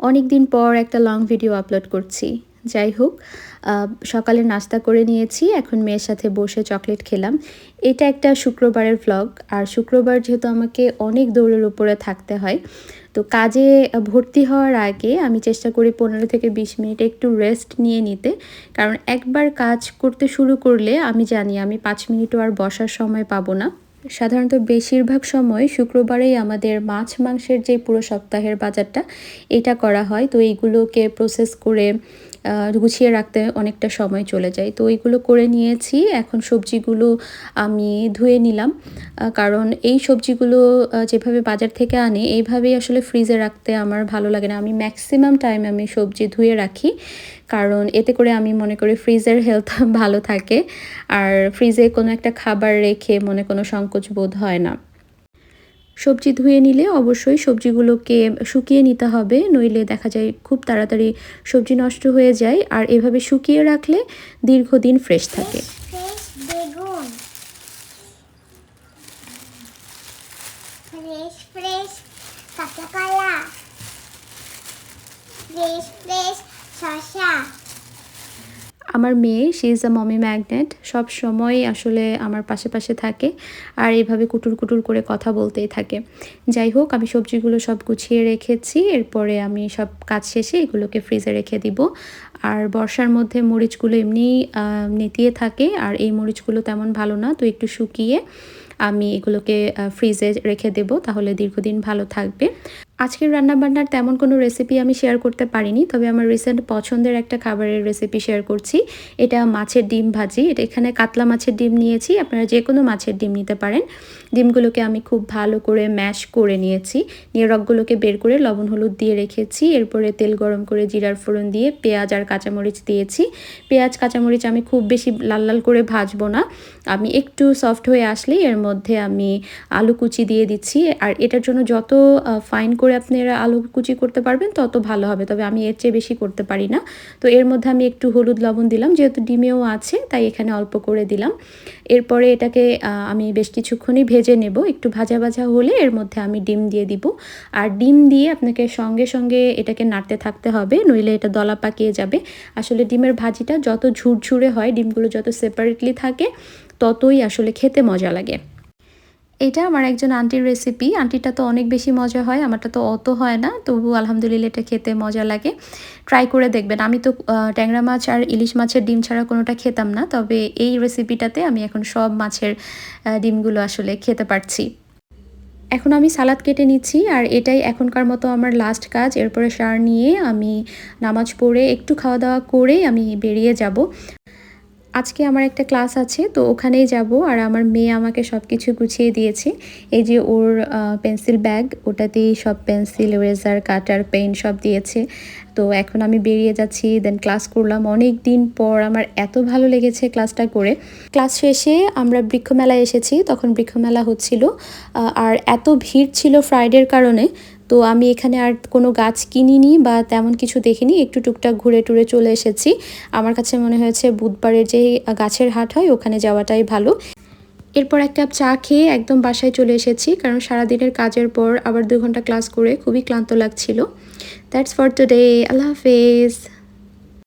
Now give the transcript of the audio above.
অনেক দিন পর একটা লং ভিডিও আপলোড করছি। যাই হোক, সকালে নাস্তা করে নিয়েছি, এখন মেয়ের সাথে বসে চকলেট খেলাম। এটা একটা শুক্রবারের ভ্লগ। আর শুক্রবার যেহেতু আমাকে অনেক দৌড়ের উপরে থাকতে হয়, তো কাজে ভর্তি হওয়ার আগে আমি চেষ্টা করি 15 থেকে 20 মিনিট একটু রেস্ট নিয়ে নিতে। কারণ একবার কাজ করতে শুরু করলে আমি জানি আমি 5 মিনিটও আর বসার সময় পাবো না। সাধারণত বেশিরভাগ সময় শুক্রবারেই আমাদের মাছ মাংসের যে পুরো সপ্তাহের বাজারটা এটা করা হয়। তো এইগুলোকে প্রসেস করে গুছিয়ে রাখতে অনেকটা সময় চলে যায়। তো এইগুলো করে নিয়েছি। এখন সবজিগুলো আমি ধুয়ে নিলাম, কারণ এই সবজিগুলো যেভাবে বাজার থেকে আনি এইভাবেই আসলে ফ্রিজে রাখতে আমার ভালো লাগে না। আমি ম্যাক্সিমাম টাইম আমি সবজি ধুয়ে রাখি, কারণ এতে করে আমি মনে করি ফ্রিজের হেলথ ভালো থাকে। আর ফ্রিজে কোনো একটা খাবার রেখে মনে কোনো সংকোচ বোধ হয় না। সবজি ধুয়ে নিলে অবশ্যই সবজিগুলোকে শুকিয়ে নিতে হবে, নইলে দেখা যায় খুব তাড়াতাড়ি সবজি নষ্ট হয়ে যায়। আর এভাবে শুকিয়ে রাখলে দীর্ঘদিন ফ্রেশ থাকে। বেগুন ফ্রেশ ফ্রেশ কাঁচা কলা ফ্রেশ ফ্রেশ শসা। আমার মেয়ে she is a mommy magnet, সব সময় আসলে আমার পাশে পাশে থাকে আর এভাবে কুটুর কুটুর করে কথা বলতেই থাকে। যাই হোক, আমি সবজিগুলো সব গুছিয়ে রেখেছি, এরপরে আমি সব কাজ শেষে এগুলোকে ফ্রিজে রেখে দিব। আর বর্ষার মধ্যে মরিচগুলো এমনিই নেতিয়ে থাকে, আর এই মরিচগুলো তেমন ভালো না, তো একটু শুকিয়ে আমি এগুলোকে ফ্রিজে রেখে দেব, তাহলে দীর্ঘদিন ভালো থাকবে। আজকের রান্নাবান্নার তেমন কোনো রেসিপি আমি শেয়ার করতে পারিনি, তবে আমার রিসেন্ট পছন্দের একটা খাবারের রেসিপি শেয়ার করছি। এটা মাছের ডিম ভাজি। এটা এখানে কাতলা মাছের ডিম নিয়েছি, আপনারা যে কোনো মাছের ডিম নিতে পারেন। ডিমগুলোকে আমি খুব ভালো করে ম্যাশ করে নিয়েছি, নিয়ে রগগুলোকে বের করে লবণ হলুদ দিয়ে রেখেছি। এরপরে তেল গরম করে জিরার ফোড়ন দিয়ে পেঁয়াজ আর কাঁচামরিচ দিয়েছি। পেঁয়াজ কাঁচামরিচ আমি খুব বেশি লাল লাল করে ভাজবো না, আমি একটু সফট হয়ে আসলেই এর মধ্যে আমি আলু কুচি দিয়ে দিচ্ছি। আর এটার জন্য যত ফাইন করে আপনারা আলু কুচি করতে পারবেন তত ভালো হবে, তবে আমি এর চেয়ে বেশি করতে পারি না। তো এর মধ্যে আমি একটু হলুদ লবণ দিলাম, যেহেতু ডিমেও আছে তাই এখানে অল্প করে দিলাম। এরপরে এটাকে আমি বেশ কিছুক্ষণই ভেজে নেব। একটু ভাজা ভাজা হলে এর মধ্যে আমি ডিম দিয়ে দিব। আর ডিম দিয়ে আপনাকে সঙ্গে সঙ্গে এটাকে নাড়তে থাকতে হবে, নইলে এটা দলা পাকিয়ে যাবে। আসলে ডিমের ভাজিটা যত ঝুরঝুরে হয়, ডিমগুলো যত সেপারেটলি থাকে, ততই আসলে খেতে মজা লাগে। এটা আমার একজন আন্টির রেসিপি। আন্টিটা তো অনেক বেশি মজা হয়, আমারটা তো অত হয় না, তবু আলহামদুলিল্লাহ এটা খেতে মজা লাগে। ট্রাই করে দেখবেন। আমি তো ট্যাংরা মাছ আর ইলিশ মাছের ডিম ছাড়া কোনোটা খেতাম না, তবে এই রেসিপিটাতে আমি এখন সব মাছের ডিমগুলো আসলে খেতে পারছি। এখন আমি সালাদ কেটে নিচ্ছি, আর এটাই এখনকার মতো আমার লাস্ট কাজ। এরপরে শাওয়ার নিয়ে আমি নামাজ পড়ে একটু খাওয়া দাওয়া করে আমি বেরিয়ে যাব। আজকে আমার একটা ক্লাস আছে, তো ওখানেই যাব। আর আমার মেয়ে আমাকে সব কিছু গুছিয়ে দিয়েছে। এই যে ওর পেন্সিল ব্যাগ, ওটাতেই সব পেন্সিল, ইরেজার, কাটার, পেন সব দিয়েছে। তো এখন আমি বেরিয়ে যাচ্ছি, দেন ক্লাস করলাম অনেক দিন পর। আমার এত ভালো লেগেছে ক্লাসটা করে। ক্লাস শেষে আমরা বৃক্ষমেলায় এসেছি, তখন বৃক্ষমেলা হচ্ছিল। আর এত ভিড় ছিল ফ্রাইডের কারণে, তো আমি এখানে আর কোনো গাছ কিনিনি বা তেমন কিছু দেখিনি, একটু টুকটাক ঘুরে টুরে চলে এসেছি। আমার কাছে মনে হয়েছে বুধবারের যে গাছের হাট হয় ওখানে যাওয়াটাই ভালো। এরপর এক কাপ চা খেয়ে একদম বাসায় চলে এসেছি, কারণ সারাদিনের কাজের পর আবার 2 ঘন্টা ক্লাস করে খুবই ক্লান্ত লাগছিল। That's for today. আল্লাহ হাফেজ।